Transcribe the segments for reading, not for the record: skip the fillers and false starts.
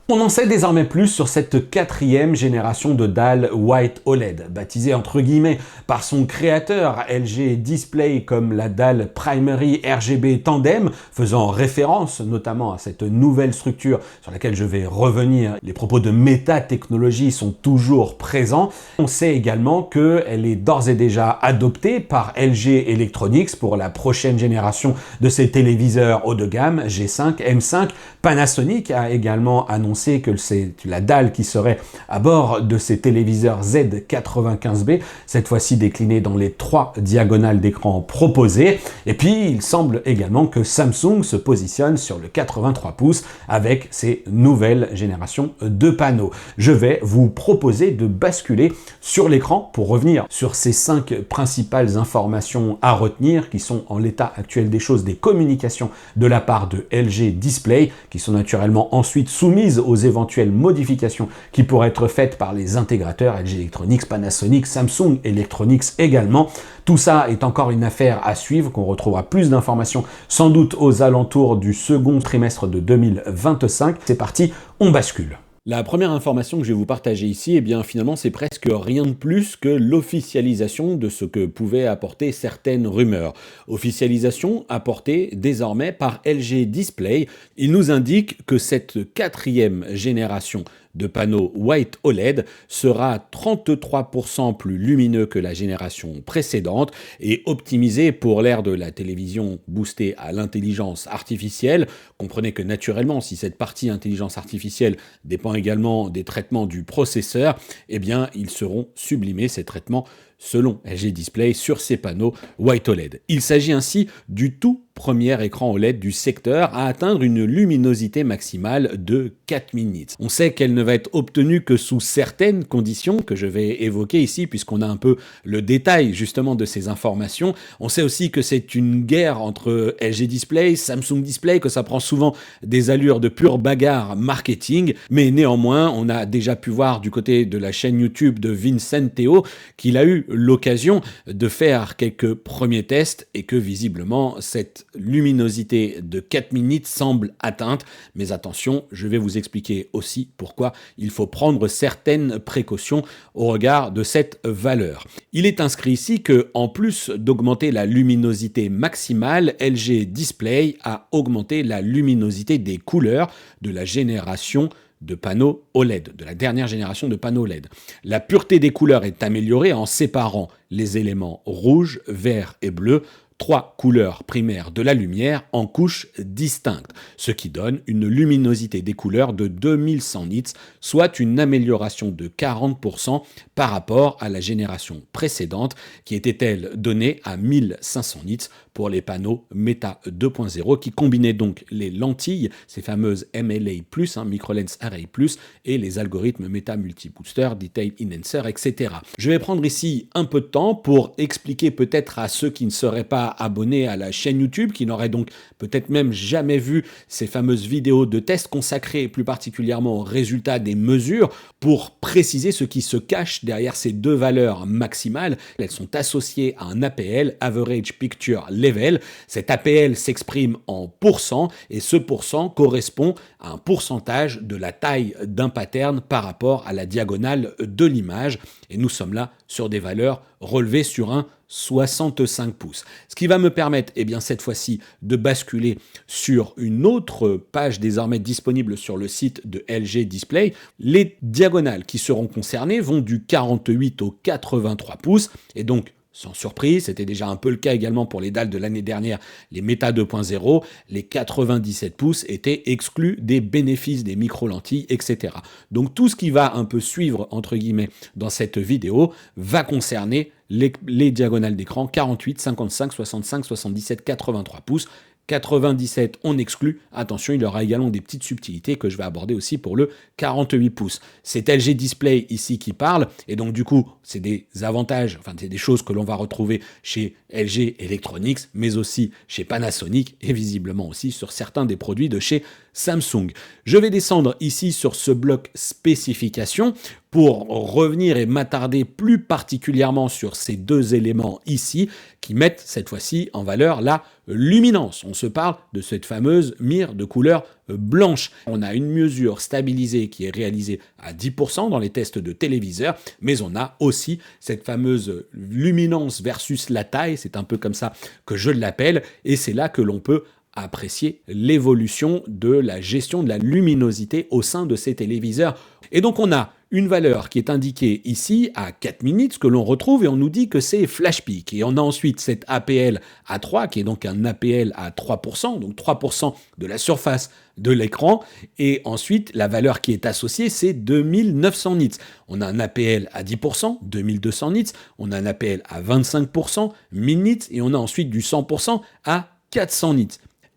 On en sait désormais plus sur cette quatrième génération de dalles White OLED, baptisée entre guillemets par son créateur LG Display comme la dalle Primary RGB Tandem, faisant référence notamment à cette nouvelle structure sur laquelle je vais revenir. Les propos de métatechnologie sont toujours présents. On sait également qu'elle est d'ores et déjà adoptée par LG Electronics pour la prochaine génération de ses téléviseurs haut de gamme G5, M5. Panasonic a également annoncé que c'est la dalle qui serait à bord de ces téléviseurs Z95B, cette fois-ci déclinée dans les 3 diagonales d'écran proposées. Et puis, il semble également que Samsung se positionne sur le 83 pouces avec ses nouvelles générations de panneaux. Je vais vous proposer de basculer sur l'écran pour revenir sur ces 5 principales informations à retenir qui sont en l'état actuel des choses des communications de la part de LG Display, qui sont naturellement ensuite soumises aux éventuelles modifications qui pourraient être faites par les intégrateurs LG Electronics, Panasonic, Samsung Electronics également. Tout ça est encore une affaire à suivre, qu'on retrouvera plus d'informations sans doute aux alentours du second trimestre de 2025. C'est parti, on bascule. La première information que je vais vous partager ici, eh bien finalement c'est presque rien de plus que l'officialisation de ce que pouvaient apporter certaines rumeurs. Officialisation apportée désormais par LG Display. Il nous indique que cette quatrième génération de panneaux White OLED sera 33% plus lumineux que la génération précédente et optimisé pour l'ère de la télévision boostée à l'intelligence artificielle. Comprenez que naturellement, si cette partie intelligence artificielle dépend également des traitements du processeur, eh bien, ils seront sublimés, ces traitements, selon LG Display, sur ces panneaux White OLED. Il s'agit ainsi du tout premier écran OLED du secteur à atteindre une luminosité maximale de 4000 nits. On sait qu'elle ne va être obtenue que sous certaines conditions que je vais évoquer ici puisqu'on a un peu le détail justement de ces informations. On sait aussi que c'est une guerre entre LG Display, Samsung Display, que ça prend souvent des allures de pure bagarre marketing, mais néanmoins on a déjà pu voir du côté de la chaîne YouTube de Vincent Teo qu'il a eu l'occasion de faire quelques premiers tests et que visiblement cette luminosité de 4000 nits semble atteinte, mais attention, je vais vous expliquer aussi pourquoi il faut prendre certaines précautions au regard de cette valeur. Il est inscrit ici que, en plus d'augmenter la luminosité maximale, LG Display a augmenté la luminosité des couleurs de la génération de panneaux OLED, de la dernière génération de panneaux OLED. La pureté des couleurs est améliorée en séparant les éléments rouge, vert et bleu, 3 couleurs primaires de la lumière en couches distinctes, ce qui donne une luminosité des couleurs de 2100 nits, soit une amélioration de 40% par rapport à la génération précédente qui était elle donnée à 1500 nits pour les panneaux Meta 2.0 qui combinaient donc les lentilles, ces fameuses MLA+, Microlens Array+, et les algorithmes Meta Multi-Booster, Detail Enhancer, etc. Je vais prendre ici un peu de temps pour expliquer peut-être à ceux qui ne seraient pas abonnés à la chaîne YouTube, qui n'auraient donc peut-être même jamais vu ces fameuses vidéos de tests consacrées plus particulièrement aux résultats des mesures, pour préciser ce qui se cache derrière ces deux valeurs maximales. Elles sont associées à un APL, Average Picture Level. Cet APL s'exprime en pourcent et ce pourcent correspond à un pourcentage de la taille d'un pattern par rapport à la diagonale de l'image. Et nous sommes là sur des valeurs relevées sur un 65 pouces. Ce qui va me permettre, eh bien, cette fois-ci, de basculer sur une autre page désormais disponible sur le site de LG Display. Les diagonales qui seront concernées vont du 48 au 83 pouces et donc sans surprise, c'était déjà un peu le cas également pour les dalles de l'année dernière, les Meta 2.0, les 97 pouces étaient exclus des bénéfices des micro-lentilles, etc. Donc tout ce qui va un peu suivre, entre guillemets, dans cette vidéo, va concerner les diagonales d'écran 48, 55, 65, 77, 83 pouces. 97, on exclut. Attention, il y aura également des petites subtilités que je vais aborder aussi pour le 48 pouces. C'est LG Display ici qui parle, et donc du coup, c'est des avantages, enfin c'est des choses que l'on va retrouver chez LG Electronics, mais aussi chez Panasonic, et visiblement aussi sur certains des produits de chez Samsung. Je vais descendre ici sur ce bloc spécification pour revenir et m'attarder plus particulièrement sur ces deux éléments ici qui mettent cette fois-ci en valeur la luminance. On se parle de cette fameuse mire de couleur blanche. On a une mesure stabilisée qui est réalisée à 10% dans les tests de téléviseurs, mais on a aussi cette fameuse luminance versus la taille, c'est un peu comme ça que je l'appelle, et c'est là que l'on peut apprécier l'évolution de la gestion de la luminosité au sein de ces téléviseurs. Et donc on a une valeur qui est indiquée ici à 4 minutes que l'on retrouve et on nous dit que c'est flash peak. Et on a ensuite cet APL à 3 qui est donc un APL à 3%, donc 3% de la surface de l'écran. Et ensuite la valeur qui est associée c'est 2900 nits. On a un APL à 10%, 2200 nits. On a un APL à 25%, 1000 nits. Et on a ensuite du 100% à 400 nits.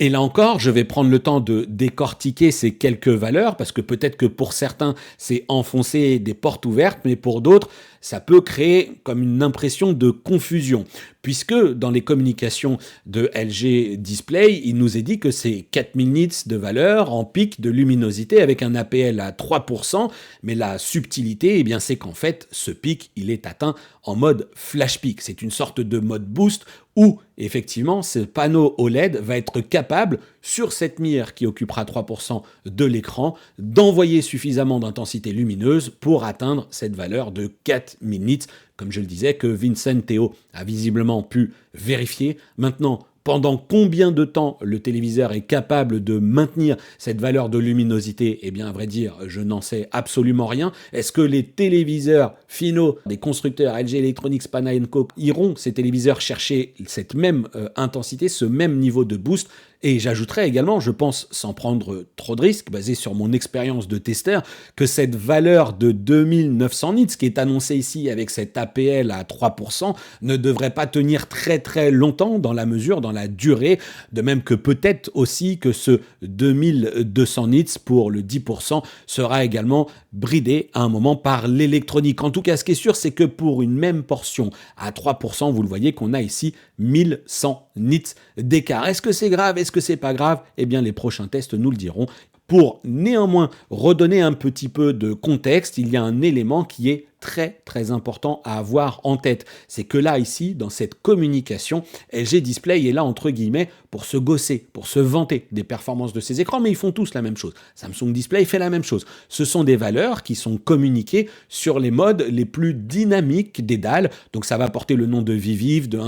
Et là encore, je vais prendre le temps de décortiquer ces quelques valeurs, parce que peut-être que pour certains, c'est enfoncer des portes ouvertes, mais pour d'autres, ça peut créer comme une impression de confusion. Puisque dans les communications de LG Display, il nous est dit que c'est 4000 nits de valeur en pic de luminosité avec un APL à 3%, mais la subtilité, eh bien, c'est qu'en fait, ce pic, il est atteint en mode flash peak. C'est une sorte de mode boost où, effectivement, ce panneau OLED va être capable, sur cette mire qui occupera 3% de l'écran, d'envoyer suffisamment d'intensité lumineuse pour atteindre cette valeur de 4000 nits, comme je le disais, que Vincent Teo a visiblement pu vérifier. Maintenant, pendant combien de temps le téléviseur est capable de maintenir cette valeur de luminosité? Eh bien, à vrai dire, je n'en sais absolument rien. Est-ce que les téléviseurs finaux des constructeurs LG Electronics, Pana & Co iront, ces téléviseurs, chercher cette même intensité, ce même niveau de boost? Et j'ajouterais également, je pense, sans prendre trop de risques, basé sur mon expérience de testeur, que cette valeur de 2900 nits, qui est annoncée ici avec cet APL à 3%, ne devrait pas tenir très très longtemps dans la mesure, dans la durée, de même que peut-être aussi que ce 2200 nits pour le 10% sera également bridé à un moment par l'électronique. En tout cas, ce qui est sûr, c'est que pour une même portion à 3%, vous le voyez qu'on a ici 1100 nits d'écart. Est-ce que c'est grave? Est-ce que c'est pas grave? Eh bien, les prochains tests nous le diront. Pour néanmoins redonner un petit peu de contexte, il y a un élément qui est très très important à avoir en tête. C'est que là, ici, dans cette communication, LG Display est là, entre guillemets, pour se gausser, pour se vanter des performances de ses écrans, mais ils font tous la même chose. Samsung Display fait la même chose. Ce sont des valeurs qui sont communiquées sur les modes les plus dynamiques des dalles. Donc ça va porter le nom de vif, de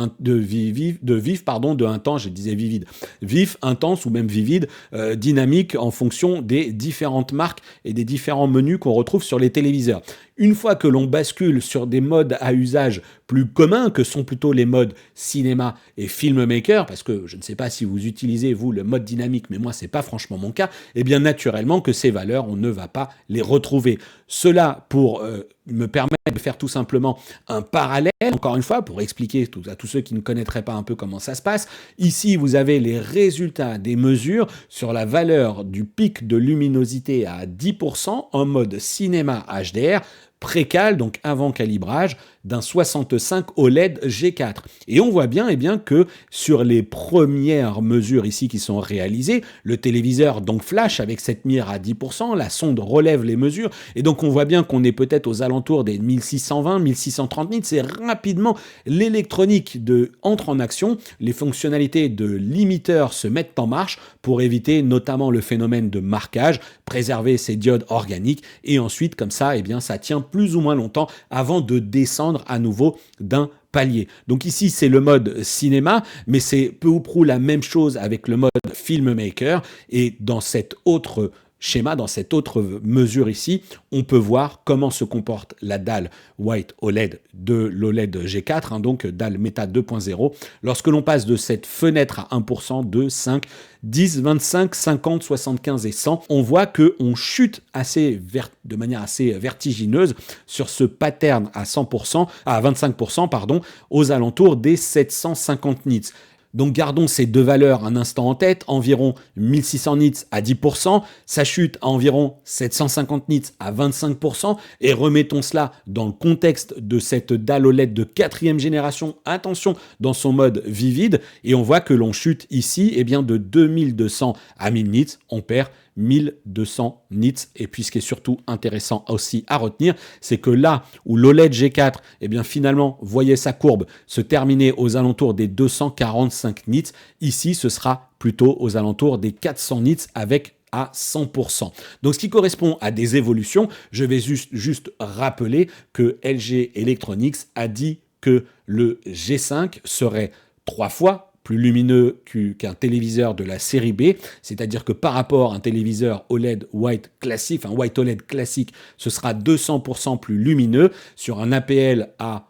intense, je disais vivide, vif, intense ou même vivide, dynamique en fonction des différentes marques et des différents menus qu'on retrouve sur les téléviseurs. Une fois que l'on bascule sur des modes à usage plus communs, que sont plutôt les modes cinéma et filmmaker, parce que je ne sais pas si vous utilisez, vous, le mode dynamique, mais moi, c'est pas franchement mon cas, et bien naturellement que ces valeurs, on ne va pas les retrouver. Cela pour me permettre de faire tout simplement un parallèle, encore une fois, pour expliquer à tous ceux qui ne connaîtraient pas un peu comment ça se passe. Ici, vous avez les résultats des mesures sur la valeur du pic de luminosité à 10% en mode cinéma HDR, précal, donc avant calibrage, d'un 65 OLED G4. Et on voit bien, que sur les premières mesures ici qui sont réalisées, le téléviseur donc flash avec cette mire à 10%, la sonde relève les mesures, et donc on voit bien qu'on est peut-être aux alentours des 1620, 1630 nits, c'est rapidement l'électronique entre en action, les fonctionnalités de limiteur se mettent en marche pour éviter notamment le phénomène de marquage, préserver ces diodes organiques, et ensuite comme ça, ça tient plus ou moins longtemps avant de descendre à nouveau d'un palier. Donc ici, c'est le mode cinéma, mais c'est peu ou prou la même chose avec le mode filmmaker. Et dans cet autre schéma, dans cette autre mesure ici, on peut voir comment se comporte la dalle White OLED de l'OLED G4, donc dalle Meta 2.0, lorsque l'on passe de cette fenêtre à 1%, 2, 5, 10, 25, 50, 75 et 100, on voit qu'on chute de manière assez vertigineuse sur ce pattern à 100%, à 25%, aux alentours des 750 nits. Donc gardons ces deux valeurs un instant en tête, environ 1600 nits à 10%, ça chute à environ 750 nits à 25%, et remettons cela dans le contexte de cette dalle OLED de 4e génération, attention, dans son mode vivide, et on voit que l'on chute ici de 2200 à 1000 nits, on perd 1200 nits. Et puis ce qui est surtout intéressant aussi à retenir, c'est que là où l'OLED G4, eh bien finalement, voyez sa courbe se terminer aux alentours des 245 nits, ici ce sera plutôt aux alentours des 400 nits avec à 100%. Donc ce qui correspond à des évolutions, je vais juste rappeler que LG Electronics a dit que le G5 serait 3 fois plus lumineux qu'un téléviseur de la série B, c'est-à-dire que par rapport à un téléviseur OLED white classique, un white OLED classique, ce sera 200% plus lumineux sur un APL à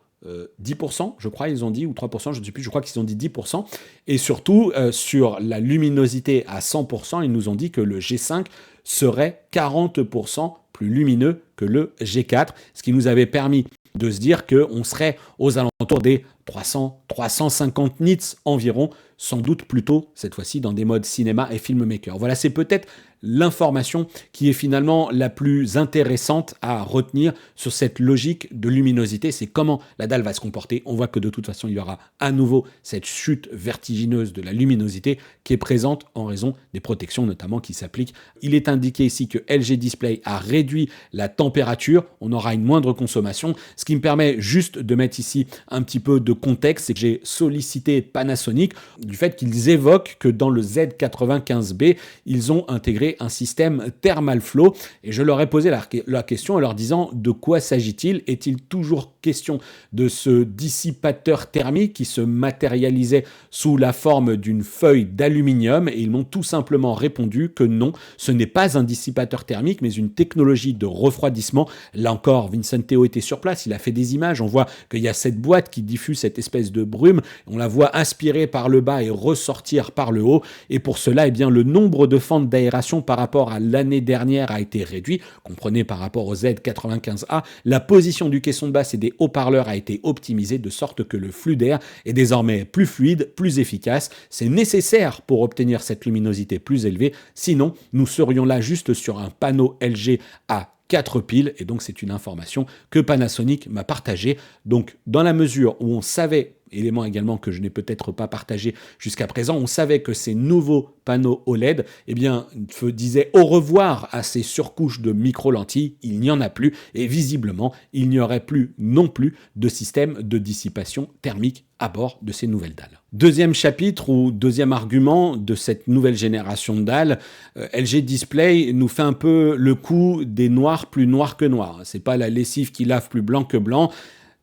10%, je crois, ils ont dit, ou 3%, je ne sais plus, je crois qu'ils ont dit 10%. Et surtout, sur la luminosité à 100%, ils nous ont dit que le G5 serait 40% plus lumineux que le G4, ce qui nous avait permis de se dire qu'on serait aux alentours des 300-350 nits environ, sans doute plutôt, cette fois-ci, dans des modes cinéma et filmmaker. Voilà, c'est peut-être l'information qui est finalement la plus intéressante à retenir sur cette logique de luminosité, c'est comment la dalle va se comporter. On voit que de toute façon, il y aura à nouveau cette chute vertigineuse de la luminosité qui est présente en raison des protections notamment qui s'appliquent. Il est indiqué ici que LG Display a réduit la température, on aura une moindre consommation, ce qui me permet juste de mettre ici un petit peu de contexte, c'est que j'ai sollicité Panasonic du fait qu'ils évoquent que dans le Z95B, ils ont intégré un système Thermal Flow et je leur ai posé la question en leur disant de quoi s'agit-il? Est-il toujours question de ce dissipateur thermique qui se matérialisait sous la forme d'une feuille d'aluminium? Et ils m'ont tout simplement répondu que non, ce n'est pas un dissipateur thermique mais une technologie de refroidissement. Là encore, Vincent Teo était sur place, il a fait des images, on voit qu'il y a cette boîte qui diffuse cette espèce de brume, on la voit aspirer par le bas et ressortir par le haut et pour cela, eh bien, le nombre de fentes d'aération par rapport à l'année dernière a été réduit. Comprenez par rapport au Z95A, la position du caisson de basse et des haut-parleurs a été optimisée de sorte que le flux d'air est désormais plus fluide, plus efficace. C'est nécessaire pour obtenir cette luminosité plus élevée. Sinon, nous serions là juste sur un panneau LG à 4 piles et donc c'est une information que Panasonic m'a partagée. Donc dans la mesure où on savait, élément également que je n'ai peut-être pas partagé jusqu'à présent, on savait que ces nouveaux panneaux OLED, eh bien, disaient au revoir à ces surcouches de micro-lentilles, il n'y en a plus et visiblement, il n'y aurait plus non plus de système de dissipation thermique à bord de ces nouvelles dalles. Deuxième chapitre ou deuxième argument de cette nouvelle génération de dalles, LG Display nous fait un peu le coup des noirs plus noirs que noirs. C'est pas la lessive qui lave plus blanc que blanc.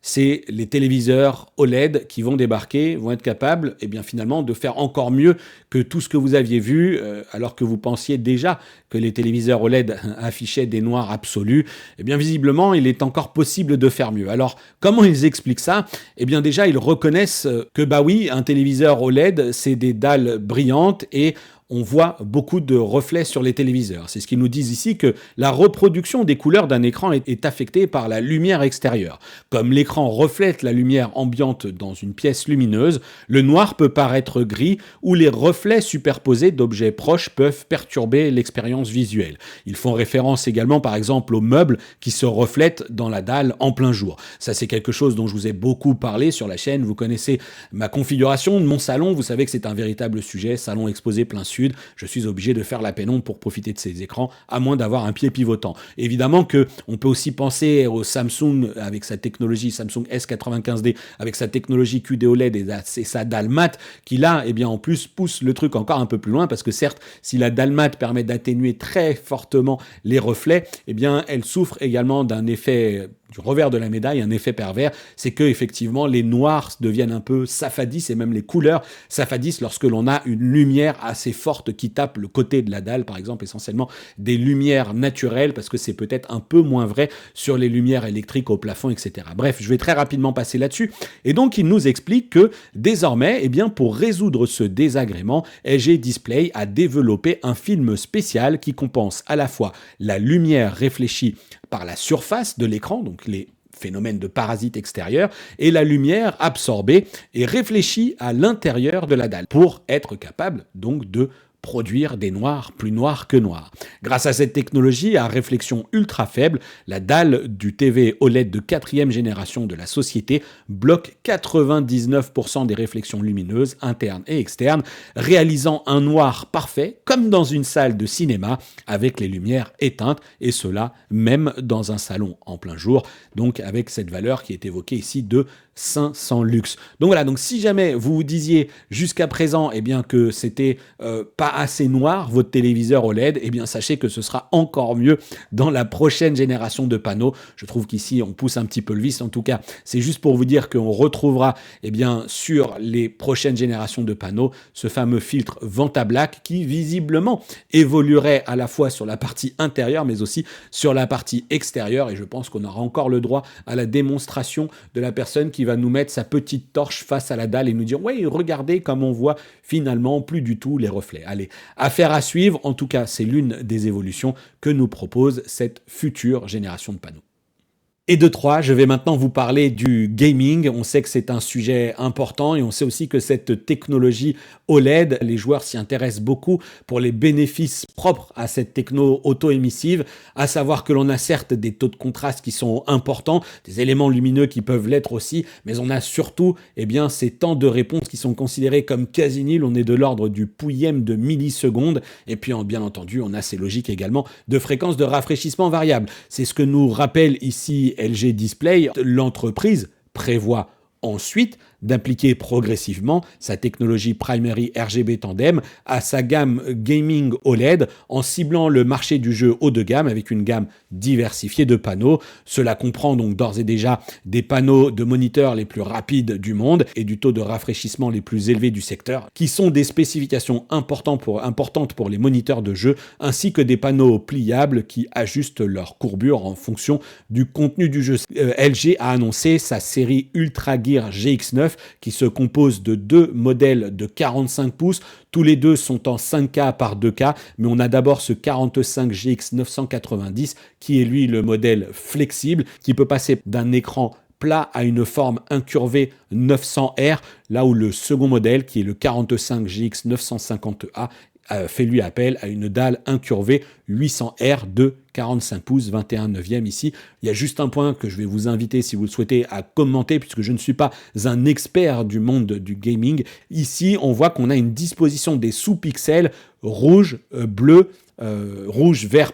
C'est les téléviseurs OLED qui vont débarquer, vont être capables, eh bien finalement, de faire encore mieux que tout ce que vous aviez vu, alors que vous pensiez déjà que les téléviseurs OLED affichaient des noirs absolus. Eh bien visiblement, il est encore possible de faire mieux. Alors, comment ils expliquent ça? Eh bien déjà, ils reconnaissent que bah oui, un téléviseur OLED, c'est des dalles brillantes et on voit beaucoup de reflets sur les téléviseurs. C'est ce qu'ils nous disent ici, que la reproduction des couleurs d'un écran est affectée par la lumière extérieure. Comme l'écran reflète la lumière ambiante dans une pièce lumineuse, le noir peut paraître gris ou les reflets superposés d'objets proches peuvent perturber l'expérience visuelle. Ils font référence également par exemple aux meubles qui se reflètent dans la dalle en plein jour. Ça c'est quelque chose dont je vous ai beaucoup parlé sur la chaîne. Vous connaissez ma configuration de mon salon, vous savez que c'est un véritable sujet, salon exposé plein sud. Je suis obligé de faire la pénombre pour profiter de ces écrans, à moins d'avoir un pied pivotant. Évidemment qu'on peut aussi penser au Samsung avec sa technologie Samsung S95D, avec sa technologie QD OLED et sa dalle mat, qui là, eh bien, en plus, pousse le truc encore un peu plus loin, parce que certes, si la dalle mat permet d'atténuer très fortement les reflets, eh bien, elle souffre également d'un effet du revers de la médaille, un effet pervers, c'est que effectivement les noirs deviennent un peu safadisses et même les couleurs safadissent lorsque l'on a une lumière assez forte qui tape le côté de la dalle, par exemple essentiellement des lumières naturelles, parce que c'est peut-être un peu moins vrai sur les lumières électriques au plafond, etc. Bref, je vais très rapidement passer là-dessus. Et donc il nous explique que désormais, eh bien, pour résoudre ce désagrément, LG Display a développé un film spécial qui compense à la fois la lumière réfléchie par la surface de l'écran, donc les phénomènes de parasites extérieurs, et la lumière absorbée et réfléchie à l'intérieur de la dalle, pour être capable donc de produire des noirs plus noirs que noirs. Grâce à cette technologie à réflexion ultra faible, la dalle du TV OLED de 4e génération de la société bloque 99% des réflexions lumineuses internes et externes, réalisant un noir parfait comme dans une salle de cinéma avec les lumières éteintes, et cela même dans un salon en plein jour, donc avec cette valeur qui est évoquée ici de 500 lux. Donc voilà, donc si jamais vous vous disiez jusqu'à présent que c'était pas assez noir votre téléviseur OLED, sachez que ce sera encore mieux dans la prochaine génération de panneaux. Je trouve qu'ici on pousse un petit peu le vice, en tout cas c'est juste pour vous dire qu'on retrouvera sur les prochaines générations de panneaux ce fameux filtre Vantablack qui visiblement évoluerait à la fois sur la partie intérieure mais aussi sur la partie extérieure, et je pense qu'on aura encore le droit à la démonstration de la personne qui va nous mettre sa petite torche face à la dalle et nous dire « Ouais, regardez comme on voit finalement plus du tout les reflets ». Allez, affaire à suivre. En tout cas, c'est l'une des évolutions que nous propose cette future génération de panneaux. Et de 3, je vais maintenant vous parler du gaming. On sait que c'est un sujet important et on sait aussi que cette technologie OLED, les joueurs s'y intéressent beaucoup pour les bénéfices propres à cette techno auto-émissive, à savoir que l'on a certes des taux de contraste qui sont importants, des éléments lumineux qui peuvent l'être aussi, mais on a surtout ces temps de réponse qui sont considérés comme quasi nuls. On est de l'ordre du pouillème de millisecondes, et puis bien entendu, on a ces logiques également de fréquence de rafraîchissement variable. C'est ce que nous rappelle ici LG Display. L'entreprise prévoit ensuite d'appliquer progressivement sa technologie Primary RGB Tandem à sa gamme gaming OLED en ciblant le marché du jeu haut de gamme avec une gamme diversifiée de panneaux. Cela comprend donc d'ores et déjà des panneaux de moniteurs les plus rapides du monde et du taux de rafraîchissement les plus élevés du secteur, qui sont des spécifications importantes pour les moniteurs de jeu, ainsi que des panneaux pliables qui ajustent leur courbure en fonction du contenu du jeu. LG a annoncé sa série Ultra Gear GX9 qui se compose de 2 modèles de 45 pouces. Tous les deux sont en 5K par 2K, mais on a d'abord ce 45 GX 990 qui est lui le modèle flexible qui peut passer d'un écran plat à une forme incurvée 900R, là où le second modèle, qui est le 45 GX 950A, fait lui appel à une dalle incurvée 800R de 45 pouces, 21/9 ici. Il y a juste un point que je vais vous inviter, si vous le souhaitez, à commenter, puisque je ne suis pas un expert du monde du gaming. Ici, on voit qu'on a une disposition des sous-pixels rouge, bleu, vert,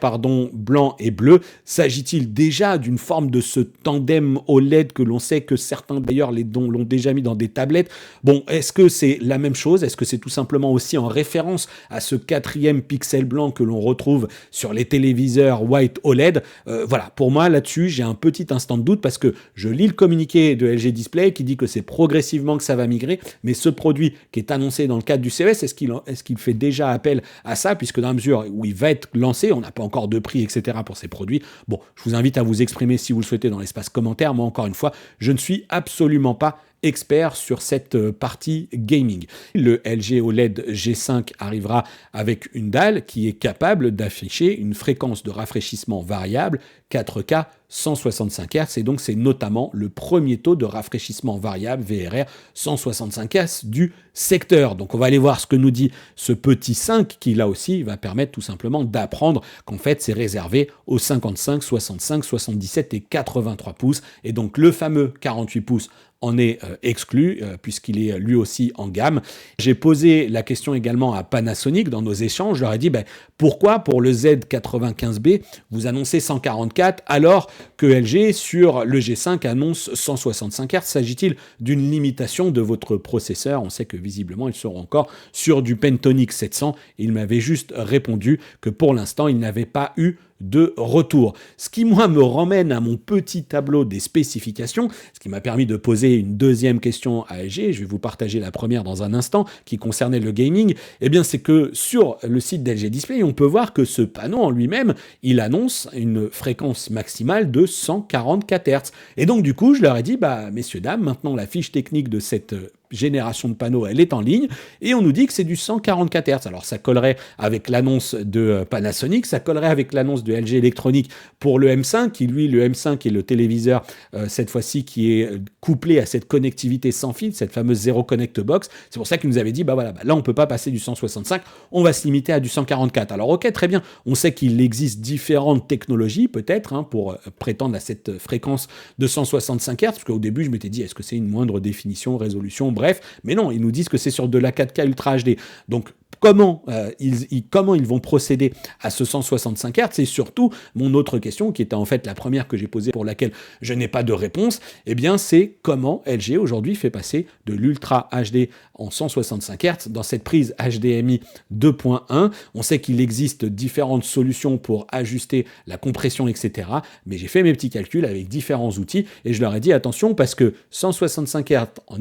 blanc et bleu. S'agit-il déjà d'une forme de ce tandem OLED que l'on sait que certains d'ailleurs l'ont déjà mis dans des tablettes? Bon, est-ce que c'est la même chose? Est-ce que c'est tout simplement aussi en référence à ce 4e pixel blanc que l'on retrouve sur les téléviseurs White OLED? Voilà, pour moi là-dessus, j'ai un petit instant de doute parce que je lis le communiqué de LG Display qui dit que c'est progressivement que ça va migrer, mais ce produit qui est annoncé dans le cadre du CES, est-ce qu'il fait déjà appel à ça, puisque dans la mesure où il va être lancé, on n'a pas encore de prix, etc. pour ces produits. Bon, je vous invite à vous exprimer si vous le souhaitez dans l'espace commentaire. Moi, encore une fois, je ne suis absolument pas expert sur cette partie gaming. Le LG OLED G5 arrivera avec une dalle qui est capable d'afficher une fréquence de rafraîchissement variable 4K 165 Hz, et donc c'est notamment le premier taux de rafraîchissement variable VRR 165 Hz du secteur. Donc on va aller voir ce que nous dit ce petit 5 qui là aussi va permettre tout simplement d'apprendre qu'en fait c'est réservé aux 55, 65, 77 et 83 pouces, et donc le fameux 48 pouces en est exclu puisqu'il est lui aussi en gamme. J'ai posé la question également à Panasonic dans nos échanges. Je leur ai dit pourquoi pour le Z95B vous annoncez 144 alors que LG sur le G5 annonce 165 Hz? S'agit-il d'une limitation de votre processeur? On sait que visiblement ils seront encore sur du Pentonic 700. Il m'avait juste répondu que pour l'instant il n'avait pas eu de retour. Ce qui, moi, me ramène à mon petit tableau des spécifications, ce qui m'a permis de poser une deuxième question à LG, je vais vous partager la première dans un instant, qui concernait le gaming. C'est que sur le site d'LG Display, on peut voir que ce panneau en lui-même, il annonce une fréquence maximale de 144 Hz. Et donc, du coup, je leur ai dit, messieurs, dames, maintenant la fiche technique de cette génération de panneaux, elle est en ligne, et on nous dit que c'est du 144 Hz. Alors ça collerait avec l'annonce de Panasonic, ça collerait avec l'annonce de LG Electronics pour le M5, qui lui, le M5 est le téléviseur, cette fois-ci, qui est couplé à cette connectivité sans fil, cette fameuse Zero Connect Box. C'est pour ça qu'ils nous avaient dit, là on peut pas passer du 165, on va se limiter à du 144. Alors ok, très bien, on sait qu'il existe différentes technologies, peut-être, pour prétendre à cette fréquence de 165 Hz, parce qu'au début je m'étais dit, est-ce que c'est une moindre définition, résolution, bref, mais non, ils nous disent que c'est sur de la 4K Ultra HD. Donc comment ils vont procéder à ce 165 Hz? C'est surtout mon autre question, qui était en fait la première que j'ai posée, pour laquelle je n'ai pas de réponse. Eh bien, c'est comment LG aujourd'hui fait passer de l'Ultra HD en 165 Hz dans cette prise HDMI 2.1. On sait qu'il existe différentes solutions pour ajuster la compression, etc. Mais j'ai fait mes petits calculs avec différents outils et je leur ai dit attention, parce que 165 Hz en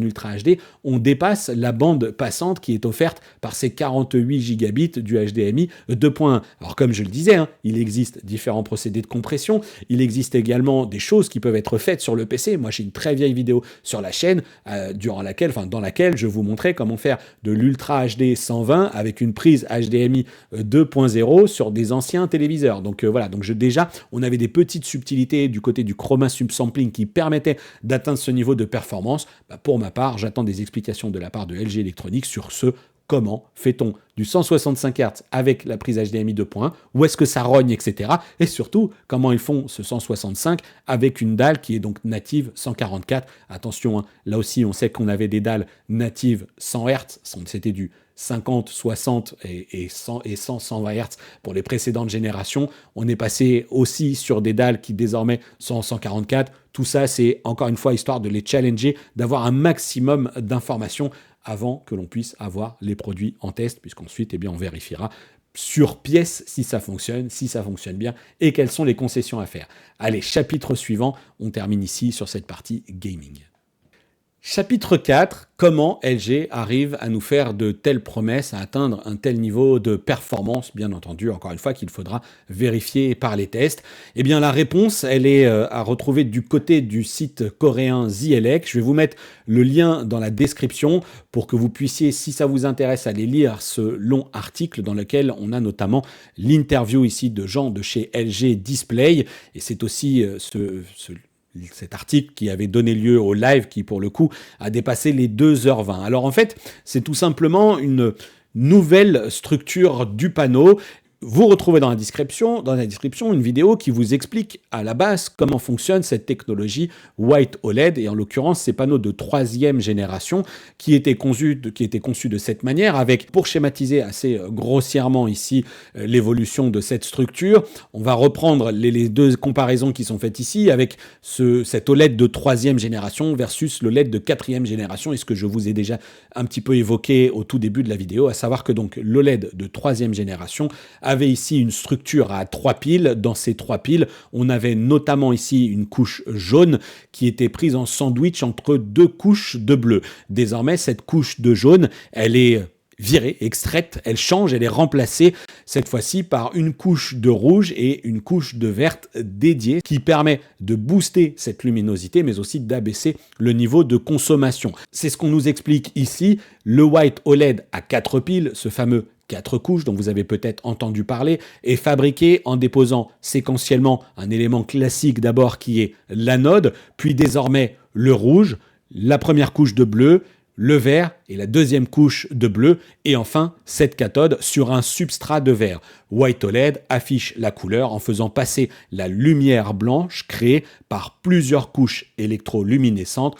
Ultra HD, on dépasse la bande passante qui est offerte par ces 48 gigabits du HDMI 2.1. Alors comme je le disais, il existe différents procédés de compression, il existe également des choses qui peuvent être faites sur le PC. Moi j'ai une très vieille vidéo sur la chaîne dans laquelle je vous montrais comment faire de l'Ultra HD 120 avec une prise HDMI 2.0 sur des anciens téléviseurs. Donc déjà on avait des petites subtilités du côté du chroma subsampling qui permettaient d'atteindre ce niveau de performance. Pour ma part, j'attends des explications de la part de LG Electronics sur comment fait-on du 165 Hz avec la prise HDMI 2.1, où est-ce que ça rogne, etc. Et surtout, comment ils font ce 165 avec une dalle qui est donc native 144. Attention, là aussi, on sait qu'on avait des dalles natives 100 Hz, c'était du 50, 60 et 100, 120 Hz pour les précédentes générations. On est passé aussi sur des dalles qui désormais sont en 144. Tout ça, c'est encore une fois histoire de les challenger, d'avoir un maximum d'informations avant que l'on puisse avoir les produits en test, puisqu'ensuite, on vérifiera sur pièce si ça fonctionne bien, et quelles sont les concessions à faire. Allez, chapitre suivant, on termine ici sur cette partie gaming. Chapitre 4, comment LG arrive à nous faire de telles promesses, à atteindre un tel niveau de performance, bien entendu, encore une fois, qu'il faudra vérifier par les tests. Eh bien, la réponse, elle est à retrouver du côté du site coréen Zielek. Je vais vous mettre le lien dans la description pour que vous puissiez, si ça vous intéresse, aller lire ce long article dans lequel on a notamment l'interview ici de gens de chez LG Display. Et c'est aussi cet article qui avait donné lieu au live qui, pour le coup, a dépassé les 2h20. Alors en fait, c'est tout simplement une nouvelle structure du panneau. Vous retrouvez dans la description une vidéo qui vous explique à la base comment fonctionne cette technologie White OLED, et en l'occurrence ces panneaux de 3e génération qui étaient conçus de cette manière, avec, pour schématiser assez grossièrement ici l'évolution de cette structure, on va reprendre les deux comparaisons qui sont faites ici avec cet OLED de 3e génération versus l'OLED de 4e génération, et ce que je vous ai déjà un petit peu évoqué au tout début de la vidéo, à savoir que donc l'OLED de 3e génération avait ici une structure à 3 piles. Dans ces 3 piles, on avait notamment ici une couche jaune qui était prise en sandwich entre 2 couches de bleu. Désormais, cette couche de jaune, elle est virée, extraite, elle change, elle est remplacée cette fois-ci par une couche de rouge et une couche de verte dédiée qui permet de booster cette luminosité mais aussi d'abaisser le niveau de consommation. C'est ce qu'on nous explique ici. Le White OLED à 4 piles, ce fameux 4 couches dont vous avez peut-être entendu parler, est fabriqué en déposant séquentiellement un élément classique d'abord qui est l'anode, puis désormais le rouge, la première couche de bleu, le vert et la deuxième couche de bleu, et enfin cette cathode sur un substrat de verre. White OLED affiche la couleur en faisant passer la lumière blanche créée par plusieurs couches électroluminescentes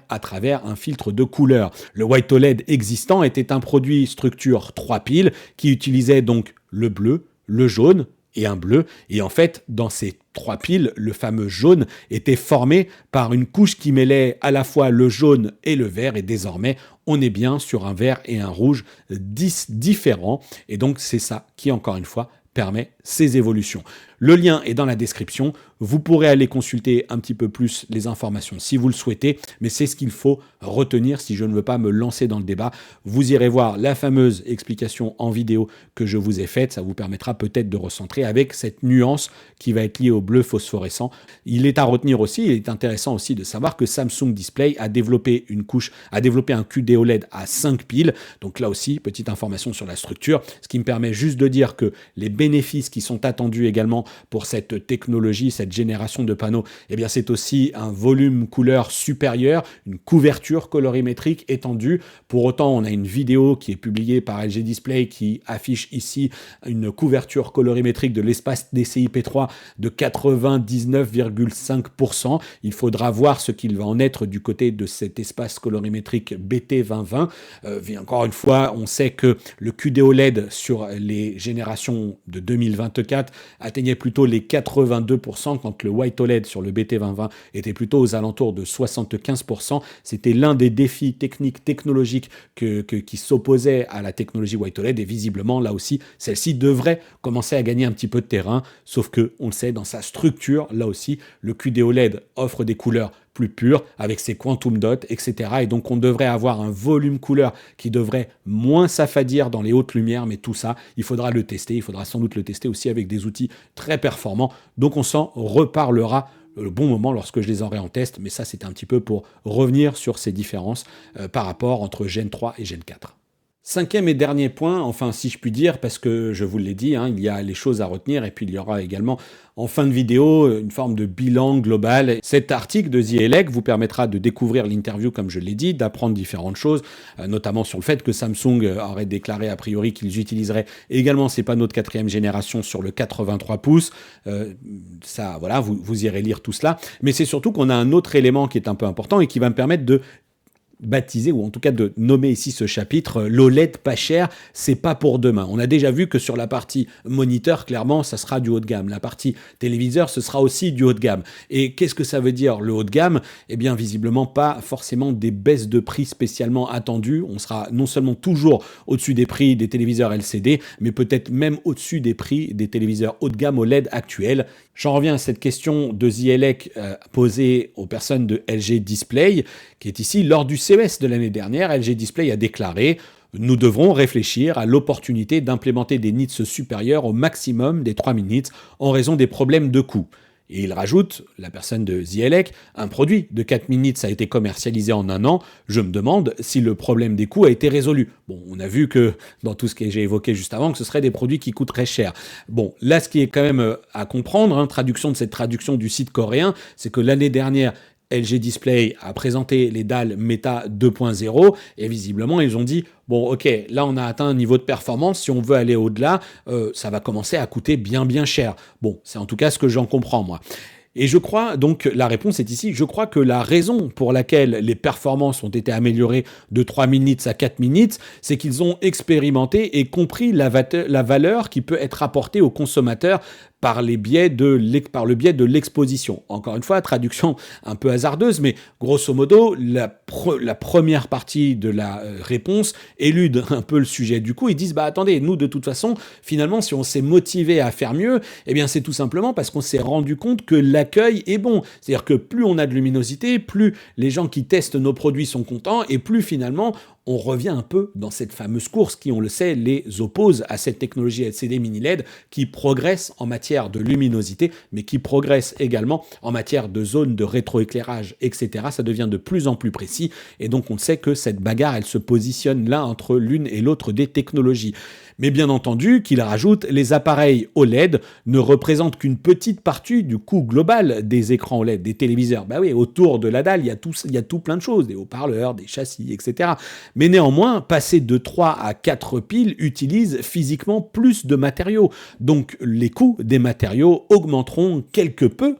à travers un filtre de couleur. Le White OLED existant était un produit structure 3 piles qui utilisait donc le bleu, le jaune et un bleu. Et en fait, dans ces 3 piles, le fameux jaune était formé par une couche qui mêlait à la fois le jaune et le vert. Et désormais, on est bien sur un vert et un rouge différents. Et donc, c'est ça qui, encore une fois, permet ces évolutions. Le lien est dans la description. Vous pourrez aller consulter un petit peu plus les informations si vous le souhaitez, mais c'est ce qu'il faut retenir si je ne veux pas me lancer dans le débat. Vous irez voir la fameuse explication en vidéo que je vous ai faite. Ça vous permettra peut-être de recentrer avec cette nuance qui va être liée au bleu phosphorescent. Il est à retenir aussi, il est intéressant aussi de savoir que Samsung Display a développé un QD OLED à 5 piles. Donc là aussi, petite information sur la structure, ce qui me permet juste de dire que les bénéfices qui sont attendus également pour cette technologie, cette génération de panneaux, eh bien c'est aussi un volume couleur supérieur, une couverture colorimétrique étendue. Pour autant, on a une vidéo qui est publiée par LG Display qui affiche ici une couverture colorimétrique de l'espace DCI-P3 de 99,5%. Il faudra voir ce qu'il va en être du côté de cet espace colorimétrique BT2020. Encore une fois, on sait que le QD OLED sur les générations de 2024 atteignait plutôt les 82%, quand le White OLED sur le BT2020 était plutôt aux alentours de 75%. C'était l'un des défis technologiques qui s'opposait à la technologie White OLED, et visiblement, là aussi, celle-ci devrait commencer à gagner un petit peu de terrain, sauf que, on le sait, dans sa structure, là aussi, le QD OLED offre des couleurs plus pures, avec ses quantum dots, etc. Et donc, on devrait avoir un volume couleur qui devrait moins s'affadir dans les hautes lumières, mais tout ça, il faudra le tester. Il faudra sans doute le tester aussi avec des outils très performants. Donc, on s'en reparlera le bon moment lorsque je les aurai en test, mais ça, c'était un petit peu pour revenir sur ces différences par rapport entre Gen 3 et Gen 4. Cinquième et dernier point, enfin si je puis dire, parce que je vous l'ai dit, il y a les choses à retenir, et puis il y aura également en fin de vidéo une forme de bilan global. Cet article de The Elec vous permettra de découvrir l'interview, comme je l'ai dit, d'apprendre différentes choses, notamment sur le fait que Samsung aurait déclaré a priori qu'ils utiliseraient également ces panneaux de 4e génération sur le 83 pouces. Ça, voilà, vous irez lire tout cela. Mais c'est surtout qu'on a un autre élément qui est un peu important et qui va me permettre de baptiser, ou en tout cas de nommer ici ce chapitre, l'OLED pas cher, c'est pas pour demain. On a déjà vu que sur la partie moniteur, clairement, ça sera du haut de gamme. La partie téléviseur, ce sera aussi du haut de gamme. Et qu'est-ce que ça veut dire, le haut de gamme? Eh bien, visiblement, pas forcément des baisses de prix spécialement attendues. On sera non seulement toujours au-dessus des prix des téléviseurs LCD, mais peut-être même au-dessus des prix des téléviseurs haut de gamme OLED actuels. J'en reviens à cette question de The Elec posée aux personnes de LG Display, qui est ici. Lors du CES de l'année dernière, LG Display a déclaré « Nous devrons réfléchir à l'opportunité d'implémenter des nits supérieurs au maximum des 3000 nits en raison des problèmes de coût ». Et il rajoute, la personne de The Elec, un produit de 4000 nits a été commercialisé en 1 an. Je me demande si le problème des coûts a été résolu. Bon, on a vu que dans tout ce que j'ai évoqué juste avant, que ce seraient des produits qui coûteraient cher. Bon, là, ce qui est quand même à comprendre, traduction de cette traduction du site coréen, c'est que l'année dernière, LG Display a présenté les dalles Meta 2.0 et visiblement ils ont dit bon ok, là on a atteint un niveau de performance, si on veut aller au-delà, ça va commencer à coûter bien cher. Bon, c'est en tout cas ce que j'en comprends moi. Et je crois, donc la réponse est ici, je crois que la raison pour laquelle les performances ont été améliorées de 3000 nits à 4000 nits, c'est qu'ils ont expérimenté et compris la valeur qui peut être apportée aux consommateurs par le biais de l'exposition. Encore une fois, traduction un peu hasardeuse, mais grosso modo, la première partie de la réponse élude un peu le sujet. Du coup, ils disent, attendez, nous, de toute façon, finalement, si on s'est motivé à faire mieux, eh bien, c'est tout simplement parce qu'on s'est rendu compte que l'accueil est bon. C'est-à-dire que plus on a de luminosité, plus les gens qui testent nos produits sont contents, et plus finalement, on revient un peu dans cette fameuse course qui, on le sait, les oppose à cette technologie LCD mini LED qui progresse en matière de luminosité, mais qui progresse également en matière de zone de rétroéclairage, etc. Ça devient de plus en plus précis, et donc on sait que cette bagarre, elle se positionne là entre l'une et l'autre des technologies. Mais bien entendu, qu'il rajoute, les appareils OLED ne représentent qu'une petite partie du coût global des écrans OLED, des téléviseurs. Oui, autour de la dalle, il y a tout plein de choses, des haut-parleurs, des châssis, etc. Mais néanmoins, passer de 3 à 4 piles utilise physiquement plus de matériaux. Donc les coûts des matériaux augmenteront quelque peu,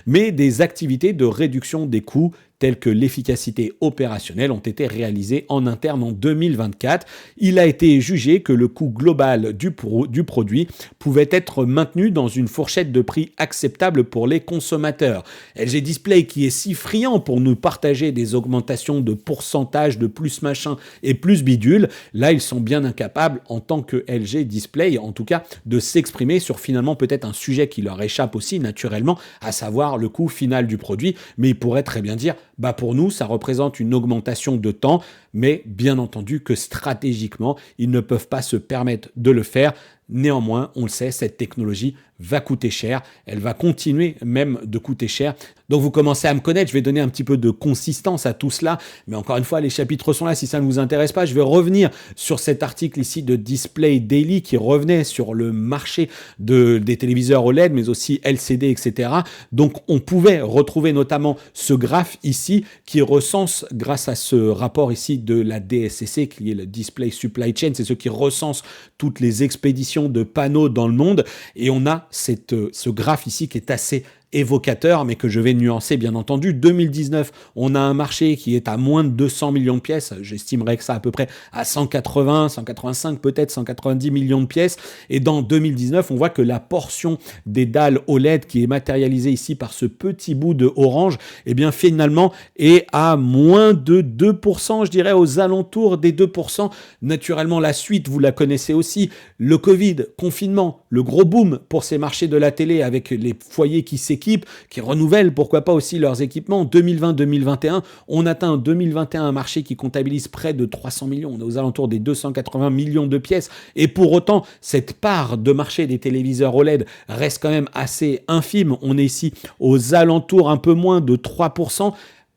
mais des activités de réduction des coûts tels que l'efficacité opérationnelle ont été réalisés en interne en 2024. Il a été jugé que le coût global du produit pouvait être maintenu dans une fourchette de prix acceptable pour les consommateurs. LG Display, qui est si friand pour nous partager des augmentations de pourcentage de plus machin et plus bidule, là ils sont bien incapables en tant que LG Display, en tout cas, de s'exprimer sur finalement peut-être un sujet qui leur échappe aussi naturellement, à savoir le coût final du produit, mais ils pourraient très bien dire, bah pour nous ça représente une augmentation de temps, mais bien entendu que stratégiquement ils ne peuvent pas se permettre de le faire. Néanmoins, on le sait, cette technologie va coûter cher, elle va continuer même de coûter cher. Donc vous commencez à me connaître, je vais donner un petit peu de consistance à tout cela, mais encore une fois, les chapitres sont là, si ça ne vous intéresse pas, je vais revenir sur cet article ici de Display Daily qui revenait sur le marché des téléviseurs OLED, mais aussi LCD, etc. Donc on pouvait retrouver notamment ce graphe ici qui recense, grâce à ce rapport ici de la DSCC, qui est le Display Supply Chain, c'est ce qui recense toutes les expéditions de panneaux dans le monde, et on a ce graphe ici qui est assez évocateur, mais que je vais nuancer bien entendu. 2019, on a un marché qui est à moins de 200 millions de pièces, j'estimerais que ça à peu près à 180, 185, peut-être 190 millions de pièces, et dans 2019, on voit que la portion des dalles OLED qui est matérialisée ici par ce petit bout de orange, eh bien finalement est à moins de 2%, je dirais aux alentours des 2%. Naturellement, la suite, vous la connaissez aussi, le Covid, confinement, le gros boom pour ces marchés de la télé avec les foyers qui s'équipent, qui renouvellent pourquoi pas aussi leurs équipements. 2020-2021, on atteint en 2021 un marché qui comptabilise près de 300 millions, on est aux alentours des 280 millions de pièces, et pour autant, cette part de marché des téléviseurs OLED reste quand même assez infime, on est ici aux alentours un peu moins de 3%.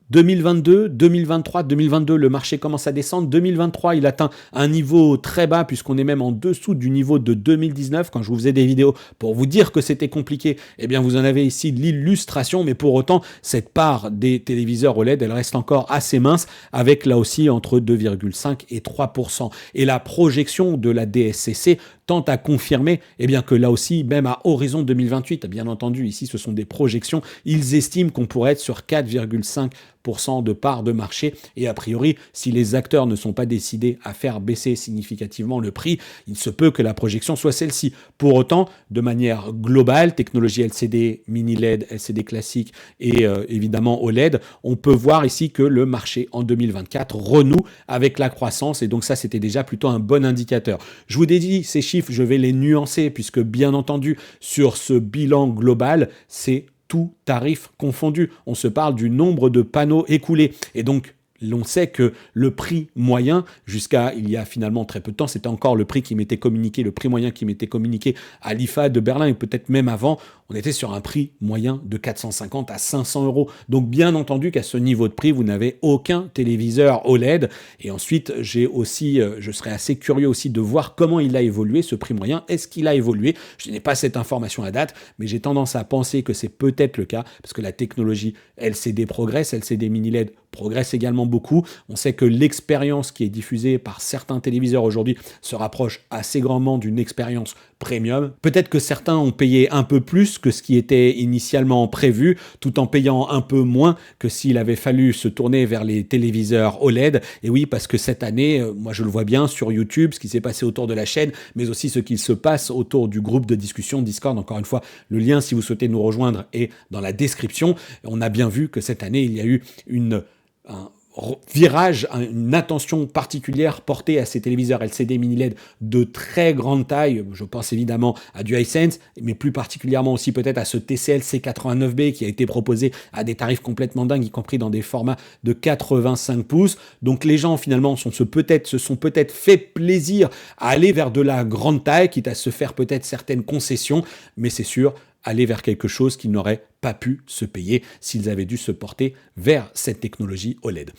2022, 2023, 2022, le marché commence à descendre. 2023, il atteint un niveau très bas puisqu'on est même en dessous du niveau de 2019. Quand je vous faisais des vidéos pour vous dire que c'était compliqué, eh bien vous en avez ici l'illustration. Mais pour autant, cette part des téléviseurs OLED, elle reste encore assez mince avec là aussi entre 2,5 et 3%. Et la projection de la DSCC tente à confirmer eh bien, que là aussi, même à horizon 2028, bien entendu, ici ce sont des projections, ils estiment qu'on pourrait être sur 4,5% de part de marché, et a priori, si les acteurs ne sont pas décidés à faire baisser significativement le prix, il se peut que la projection soit celle-ci. Pour autant, de manière globale, technologie LCD, mini LED, LCD classique et évidemment OLED, on peut voir ici que le marché en 2024 renoue avec la croissance, et donc ça c'était déjà plutôt un bon indicateur. Je vous dédie ces chiffres, je vais les nuancer puisque bien entendu sur ce bilan global, c'est tout tarif confondu. On se parle du nombre de panneaux écoulés. Et donc, on sait que le prix moyen, jusqu'à il y a finalement très peu de temps, c'était encore le prix qui m'était communiqué, le prix moyen qui m'était communiqué à l'IFA de Berlin, et peut-être même avant, on était sur un prix moyen de 450 à 500 euros. Donc bien entendu qu'à ce niveau de prix, vous n'avez aucun téléviseur OLED. Et ensuite, je serais assez curieux aussi de voir comment il a évolué, ce prix moyen. Est-ce qu'il a évolué? Je n'ai pas cette information à date, mais j'ai tendance à penser que c'est peut-être le cas, parce que la technologie LCD progresse, LCD mini LED progresse également beaucoup. On sait que l'expérience qui est diffusée par certains téléviseurs aujourd'hui se rapproche assez grandement d'une expérience premium. Peut-être que certains ont payé un peu plus que ce qui était initialement prévu, tout en payant un peu moins que s'il avait fallu se tourner vers les téléviseurs OLED. Et oui, parce que cette année, moi je le vois bien sur YouTube, ce qui s'est passé autour de la chaîne, mais aussi ce qu'il se passe autour du groupe de discussion Discord. Encore une fois, le lien, si vous souhaitez nous rejoindre, est dans la description. On a bien vu que cette année, il y a eu un virage, une attention particulière portée à ces téléviseurs LCD mini LED de très grande taille. Je pense évidemment à du Hisense, mais plus particulièrement aussi peut-être à ce TCL C89B qui a été proposé à des tarifs complètement dingues, y compris dans des formats de 85 pouces. Donc les gens finalement se sont peut-être fait plaisir à aller vers de la grande taille, quitte à se faire peut-être certaines concessions, mais c'est sûr, aller vers quelque chose qu'ils n'auraient pas pu se payer s'ils avaient dû se porter vers cette technologie OLED.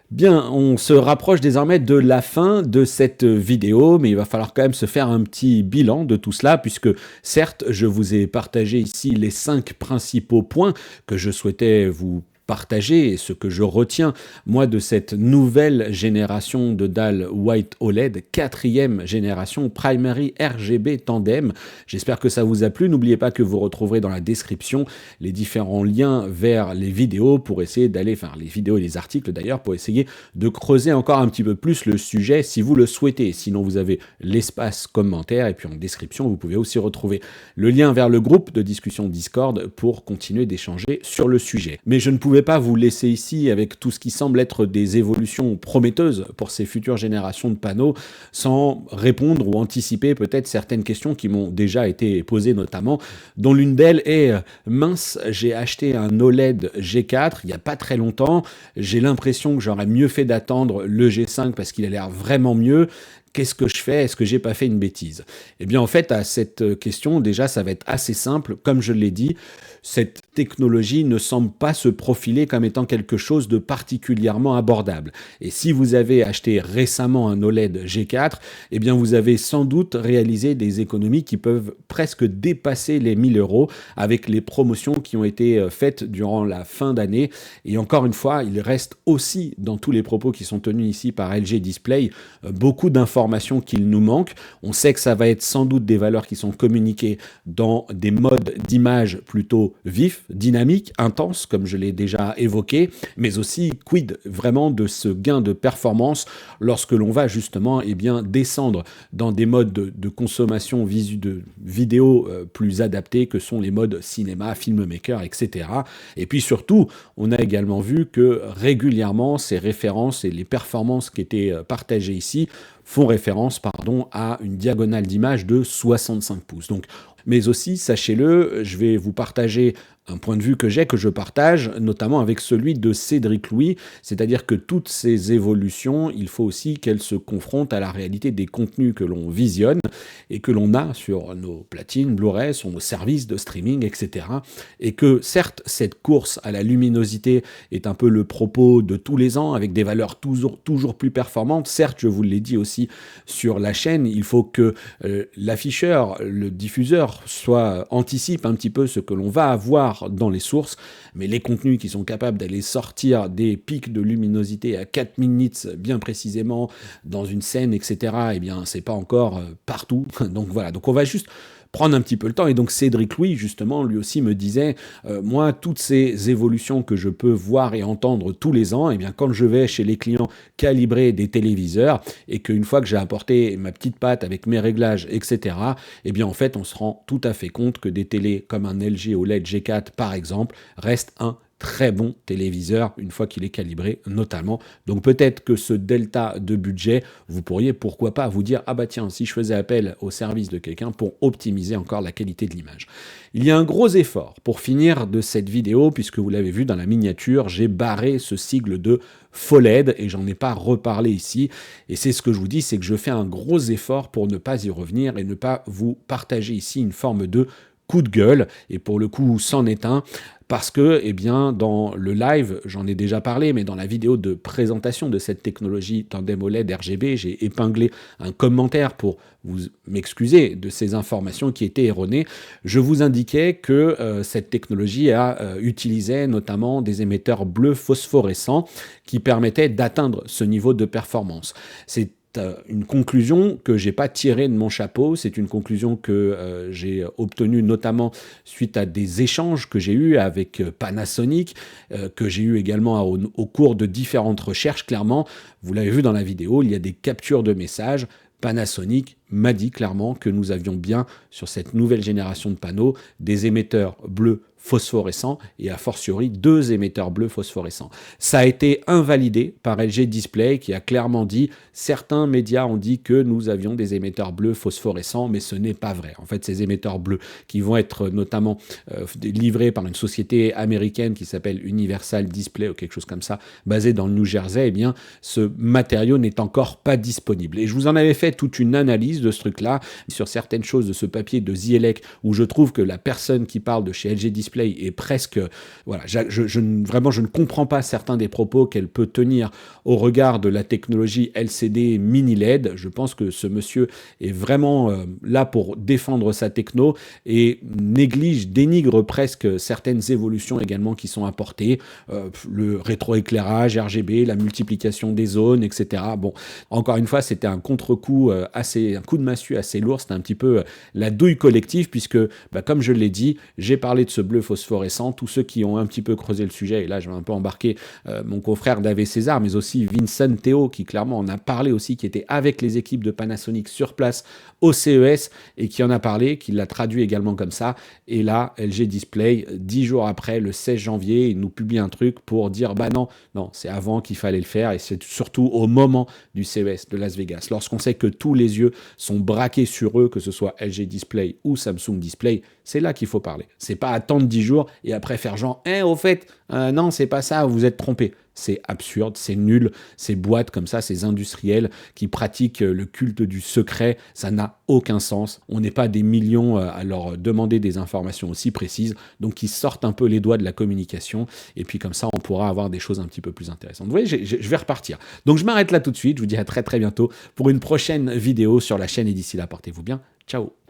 Bien, on se rapproche désormais de la fin de cette vidéo, mais il va falloir quand même se faire un petit bilan de tout cela, puisque certes, je vous ai partagé ici les 5 principaux points que je souhaitais vous partager et ce que je retiens, moi, de cette nouvelle génération de dalles White OLED, 4e génération Primary RGB Tandem. J'espère que ça vous a plu. N'oubliez pas que vous retrouverez dans la description les différents liens vers les vidéos pour essayer d'aller, enfin les vidéos et les articles d'ailleurs, pour essayer de creuser encore un petit peu plus le sujet si vous le souhaitez. Sinon, vous avez l'espace commentaire et puis en description, vous pouvez aussi retrouver le lien vers le groupe de discussion Discord pour continuer d'échanger sur le sujet. Mais je ne pouvais pas vous laisser ici avec tout ce qui semble être des évolutions prometteuses pour ces futures générations de panneaux sans répondre ou anticiper peut-être certaines questions qui m'ont déjà été posées notamment, dont l'une d'elles est mince, j'ai acheté un OLED G4 il n'y a pas très longtemps, j'ai l'impression que j'aurais mieux fait d'attendre le G5 parce qu'il a l'air vraiment mieux. Qu'est-ce que je fais? Est-ce que j'ai pas fait une bêtise? Eh bien, en fait, à cette question, déjà, ça va être assez simple. Comme je l'ai dit, cette technologie ne semble pas se profiler comme étant quelque chose de particulièrement abordable. Et si vous avez acheté récemment un OLED G4, eh bien, vous avez sans doute réalisé des économies qui peuvent presque dépasser les 1000 € avec les promotions qui ont été faites durant la fin d'année. Et encore une fois, il reste aussi, dans tous les propos qui sont tenus ici par LG Display, beaucoup d'informations qu'il nous manque. On sait que ça va être sans doute des valeurs qui sont communiquées dans des modes d'image plutôt vifs, dynamiques, intenses, comme je l'ai déjà évoqué, mais aussi quid vraiment de ce gain de performance lorsque l'on va justement descendre dans des modes de consommation de vidéo plus adaptés que sont les modes cinéma, filmmaker, etc. Et puis surtout, on a également vu que régulièrement ces références et les performances qui étaient partagées ici font référence à une diagonale d'image de 65 pouces. Donc, mais aussi, sachez-le, je vais vous partager un point de vue que je partage, notamment avec celui de Cédric Louis, c'est-à-dire que toutes ces évolutions, il faut aussi qu'elles se confrontent à la réalité des contenus que l'on visionne et que l'on a sur nos platines, Blu-ray, sur nos services de streaming, etc. Et que certes, cette course à la luminosité est un peu le propos de tous les ans, avec des valeurs toujours plus performantes. Certes, je vous l'ai dit aussi sur la chaîne, il faut que l'afficheur, le diffuseur, anticipe un petit peu ce que l'on va avoir dans les sources, mais les contenus qui sont capables d'aller sortir des pics de luminosité à 4000 nits bien précisément dans une scène, etc., eh bien, c'est pas encore partout. Donc voilà, donc on va juste prendre un petit peu le temps. Et donc Cédric Louis, justement, lui aussi me disait, moi, toutes ces évolutions que je peux voir et entendre tous les ans, eh bien, quand je vais chez les clients calibrer des téléviseurs, et qu'une fois que j'ai apporté ma petite patte avec mes réglages, etc., eh bien, en fait, on se rend tout à fait compte que des télés comme un LG OLED G4, par exemple, restent un très bon téléviseur une fois qu'il est calibré notamment. Donc peut-être que ce delta de budget, vous pourriez pourquoi pas vous dire, ah bah tiens, si je faisais appel au service de quelqu'un pour optimiser encore la qualité de l'image. Il y a un gros effort pour finir de cette vidéo, puisque vous l'avez vu dans la miniature, j'ai barré ce sigle de FOLED et j'en ai pas reparlé ici. Et c'est ce que je vous dis, c'est que je fais un gros effort pour ne pas y revenir et ne pas vous partager ici une forme de coup de gueule, et pour le coup, c'en est un, parce que, eh bien, dans le live, j'en ai déjà parlé, mais dans la vidéo de présentation de cette technologie Tandem OLED RGB, j'ai épinglé un commentaire pour vous m'excuser de ces informations qui étaient erronées. Je vous indiquais que cette technologie utilisait notamment des émetteurs bleus phosphorescents qui permettaient d'atteindre ce niveau de performance. C'est une conclusion que j'ai pas tirée de mon chapeau, c'est une conclusion que j'ai obtenue notamment suite à des échanges que j'ai eus avec Panasonic, que j'ai eu également au cours de différentes recherches. Clairement, vous l'avez vu dans la vidéo, il y a des captures de messages. Panasonic m'a dit clairement que nous avions bien, sur cette nouvelle génération de panneaux, des émetteurs bleus phosphorescents et a fortiori 2 émetteurs bleus phosphorescents. Ça a été invalidé par LG Display qui a clairement dit, certains médias ont dit que nous avions des émetteurs bleus phosphorescents, mais ce n'est pas vrai. En fait, ces émetteurs bleus qui vont être notamment livrés par une société américaine qui s'appelle Universal Display ou quelque chose comme ça, basée dans le New Jersey, eh bien, ce matériau n'est encore pas disponible. Et je vous en avais fait toute une analyse m'excuse de ce truc-là, sur certaines choses de ce papier de Zielek, où je trouve que la personne qui parle de chez LG Display est presque... Voilà, vraiment, je ne comprends pas certains des propos qu'elle peut tenir au regard de la technologie LCD mini LED. Je pense que ce monsieur est vraiment là pour défendre sa techno et dénigre presque certaines évolutions également qui sont apportées, le rétroéclairage RGB, la multiplication des zones, etc. Bon, encore une fois, c'était un contre-coup un coup de massue assez lourd, c'était un petit peu la douille collective, puisque, comme je l'ai dit, j'ai parlé de ce bleu phosphorescent. Tous ceux qui ont un petit peu creusé le sujet, et là je vais un peu embarquer mon confrère David César, mais aussi Vincent Théo, qui clairement en a parlé aussi, qui était avec les équipes de Panasonic sur place au CES, et qui en a parlé, qui l'a traduit également comme ça. Et là, LG Display, 10 jours après, le 16 janvier, il nous publie un truc pour dire, non, c'est avant qu'il fallait le faire, et c'est surtout au moment du CES de Las Vegas. Lorsqu'on sait que tous les yeux sont braqués sur eux, que ce soit LG Display ou Samsung Display, c'est là qu'il faut parler. C'est pas attendre 10 jours et après faire genre, au fait, non, c'est pas ça, vous êtes trompé. C'est absurde, c'est nul, ces boîtes comme ça, ces industriels qui pratiquent le culte du secret, ça n'a aucun sens. On n'est pas des millions à leur demander des informations aussi précises, donc ils sortent un peu les doigts de la communication, et puis comme ça, on pourra avoir des choses un petit peu plus intéressantes. Vous voyez, je vais repartir. Donc je m'arrête là tout de suite, je vous dis à très très bientôt pour une prochaine vidéo sur la chaîne, et d'ici là, portez-vous bien. Ciao.